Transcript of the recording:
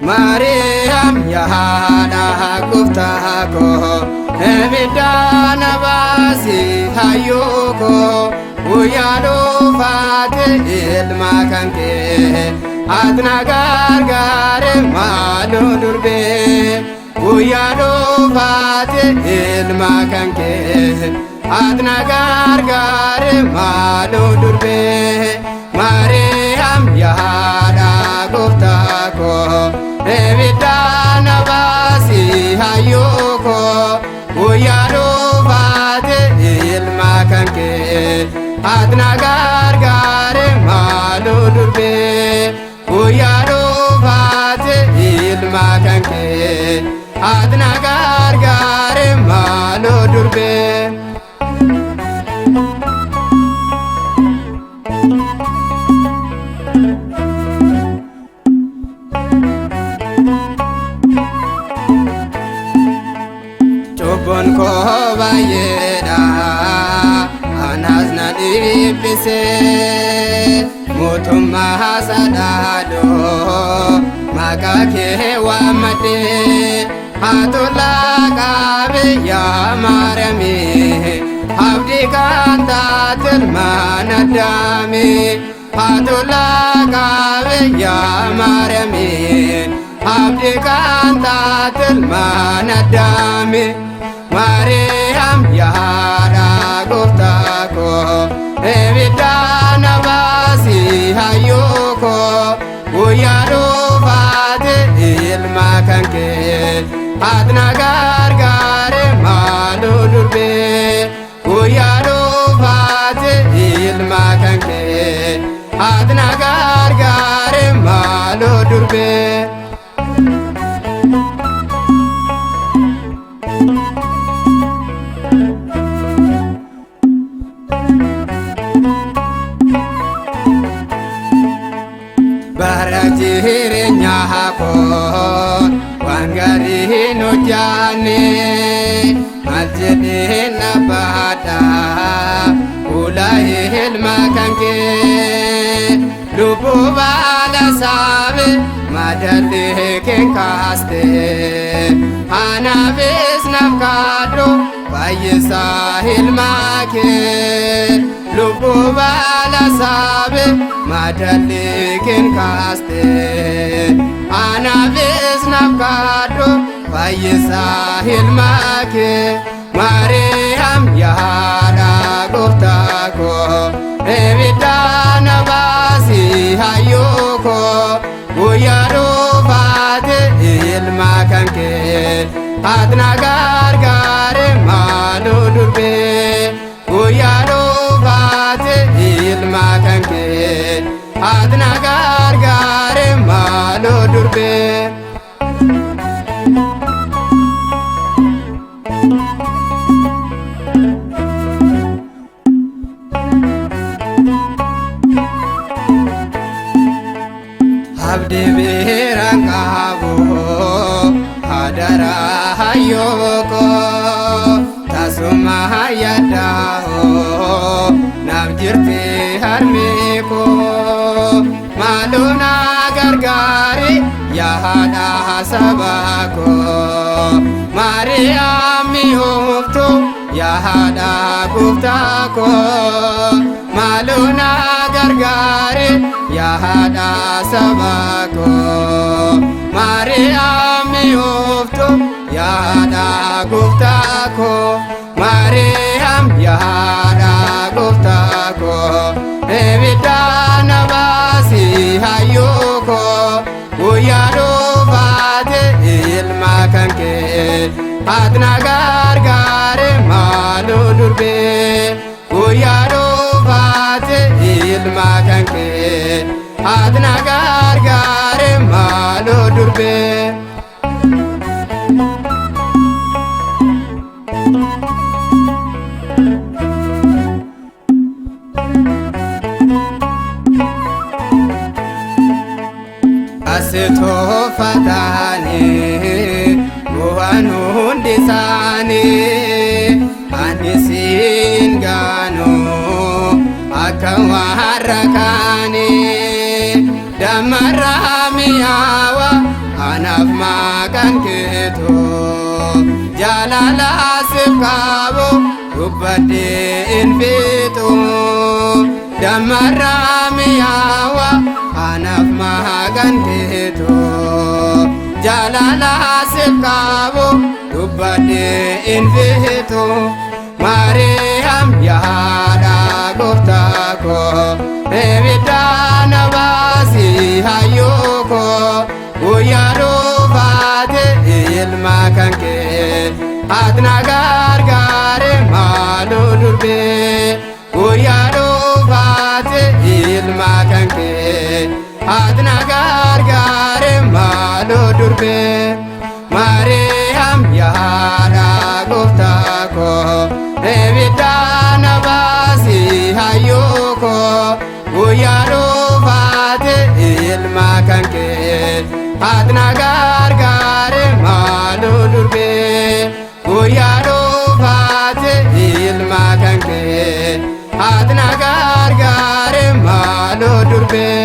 Mariam yahada kuftako Ebidana basi hayoko Uyado fate ilma kanke Adna gargare malo durbe Uyado fate ilma kanke Adna gargare malo durbe Mariam yahada kuftako Ebidana basi hayoko Uyado fate ilma kanke Adna gargare malo durbe Uyado fate ilma kanke Adna gargare malo durbe Chobon ko bayeda anazna dibise Mutuma hasadado makake wa mate Hatula kabe ya marami Abdi kanta tilmanadami Hatula kabe ya marami Abdi kanta tilmanadami Mariam yahada kuftako Ebidana basi hayoko Uyado fate ilma kanke Adna gargare malo durbe Uyado fate ilma kanke Adna gargare malo durbe Barajirenya hako wangari nujane Masjidi nabada ulahi hilma kanke Lupu bala sabe madali kenkaste Hanabis nafkado bayisa hilma ke Lupu bala sabe madali kenkaste Hanabis nafkado bayisa hilma ke Mariam yahada kuftako Ebidana basi hayoko Uyado fate ilma kanke Adna gargare malo durbe Uyado fate ilma kanke Adna gargare malo durbe Abdi birangabo hadara hayoko tasuma hayadaho nabjirti harmiko maluna gargari yahada sabako Mariam mihuftu yahada kuftako maluna gargari yahada sabako Mariam mihuftu yahada kuftako Mariam yahada kuftako Ebidana basi hayoko Uyado fate ilma kanke Adna gargare malo durbe Uyado fate ilma kanke Adna gargare malo durbe Aseto fatani muhanu hundisani Anisin gano akawarakani Damarami awa anaaf maqaan keetoo jaalala siif qabu dubbadhee hin fixu dammarraa mi'aawa anaaf maqaan keetoo jaalala siif qabu dubbadhee hin fixu Maariyaam yaada gooftaa koo ibiddaa na baasii hayyoo koo guyyaa dhufaate ilma kan kee ati na gargaare maaloo durbee guyyaa dhufaate ilma kan kee ati na gargaare maaloo durbee Maariyaam yaada gooftaa koo ibiddaa na baasii hayyoo koo guyyaa dhufaate ilma kan kee ati na gargaare maaloo durbee guyyaa dhufaate ilma kan kee ati na gargaare maaloo durbee